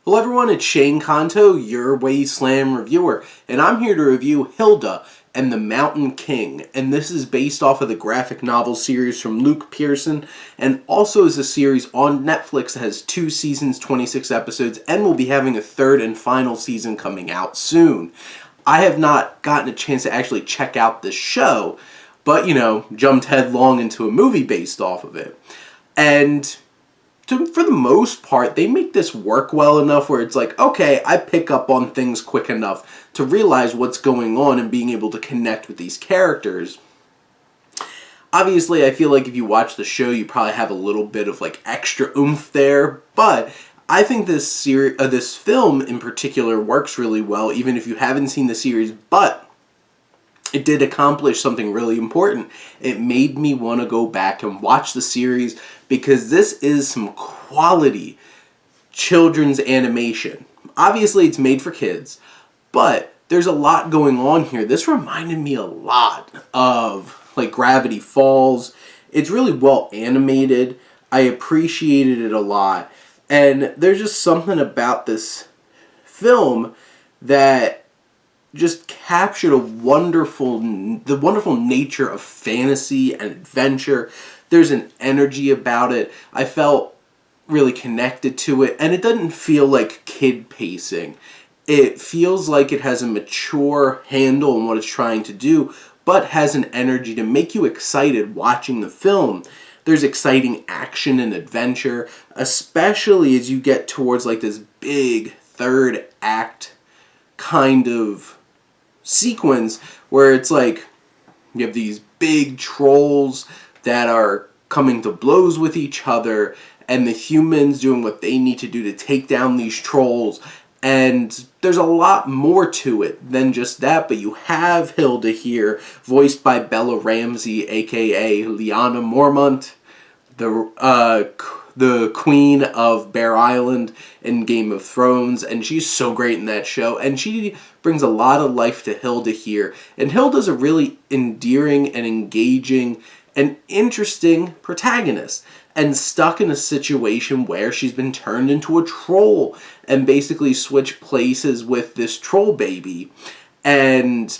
Hello everyone, it's Shane Kanto, your Wasteland reviewer, and I'm here to review Hilda and the Mountain King, and this is based off of the graphic novel series from Luke Pearson, and also is a series on Netflix that has 2 seasons, 26 episodes, and will be having a 3rd and final season coming out soon. I have not gotten a chance to actually check out this show, but, jumped headlong into a movie based off of it. And for the most part, they make this work well enough where it's like, okay, I pick up on things quick enough to realize what's going on and being able to connect with these characters. Obviously, I feel like if you watch the show, you probably have a little bit of extra oomph there, but I think this film in particular works really well, even if you haven't seen the series, but it did accomplish something really important. It made me want to go back and watch the series because this is some quality children's animation. Obviously, it's made for kids, but there's a lot going on here. This reminded me a lot of Gravity Falls. It's really well animated. I appreciated it a lot. And there's just something about this film that just captured the wonderful nature of fantasy and adventure. There's an energy about it. I felt really connected to it, and it doesn't feel like kid pacing. It feels like it has a mature handle on what it's trying to do, but has an energy to make you excited watching the film. There's exciting action and adventure, especially as you get towards this big 3rd act kind of sequence where it's you have these big trolls that are coming to blows with each other and the humans doing what they need to do to take down these trolls, and there's a lot more to it than just that. But you have Hilda here, voiced by Bella Ramsey, aka Lyanna Mormont, the queen of Bear Island in Game of Thrones, and she's so great in that show, and she brings a lot of life to Hilda here. And Hilda's a really endearing and engaging and interesting protagonist, and stuck in a situation where she's been turned into a troll and basically switched places with this troll baby, and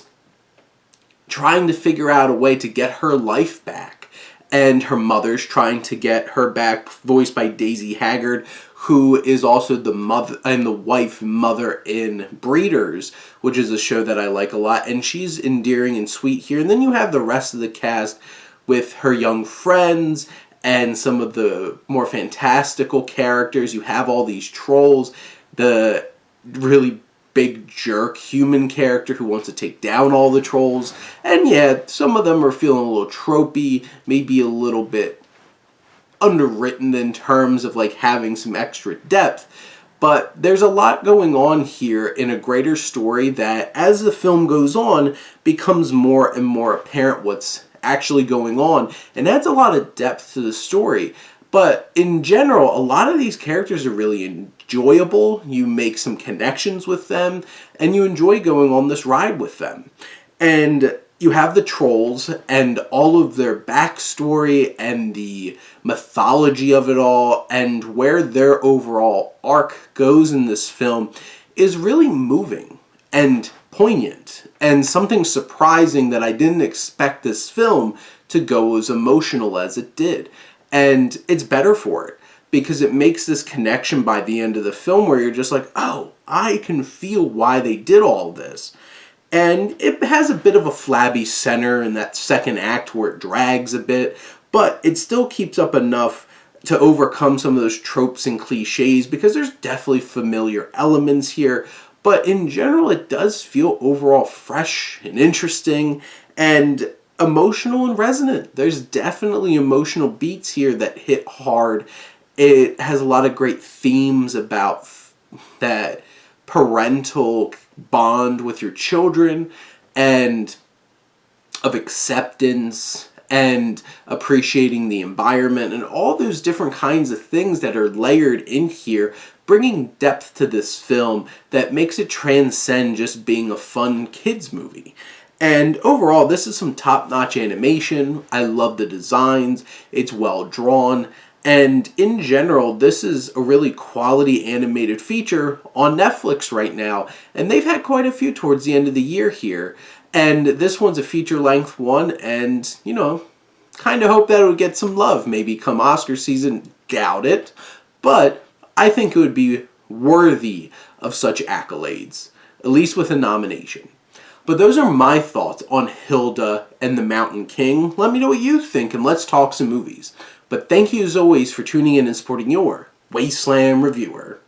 trying to figure out a way to get her life back. And her mother's trying to get her back, voiced by Daisy Haggard, who is also the mother and the wife mother in Breeders, which is a show that I like a lot. And she's endearing and sweet here. And then you have the rest of the cast with her young friends and some of the more fantastical characters. You have all these trolls, the really big jerk human character who wants to take down all the trolls. And yeah, some of them are feeling a little tropey, maybe a little bit underwritten in terms of having some extra depth. But there's a lot going on here in a greater story that, as the film goes on, becomes more and more apparent what's actually going on, and adds a lot of depth to the story. But in general, a lot of these characters are really enjoyable. You make some connections with them, and you enjoy going on this ride with them. And you have the trolls and all of their backstory and the mythology of it all, and where their overall arc goes in this film is really moving and poignant, and something surprising that I didn't expect this film to go as emotional as it did. And it's better for it, because it makes this connection by the end of the film where you're just like, oh, I can feel why they did all this. And it has a bit of a flabby center in that 2nd act where it drags a bit, but it still keeps up enough to overcome some of those tropes and cliches, because there's definitely familiar elements here. But in general, it does feel overall fresh and interesting and emotional and resonant. There's definitely emotional beats here that hit hard. It has a lot of great themes about that parental bond with your children, and of acceptance and appreciating the environment, and all those different kinds of things that are layered in here, bringing depth to this film that makes it transcend just being a fun kids movie. And overall, this is some top-notch animation. I love the designs. It's well drawn. And in general, this is a really quality animated feature on Netflix right now. And they've had quite a few towards the end of the year here. And this one's a feature-length one, and, you know, kind of hope that it would get some love. Maybe come Oscar season, doubt it. But I think it would be worthy of such accolades, at least with a nomination. But those are my thoughts on Hilda and the Mountain King. Let me know what you think, and let's talk some movies. But thank you as always for tuning in and supporting your Wasteland reviewer.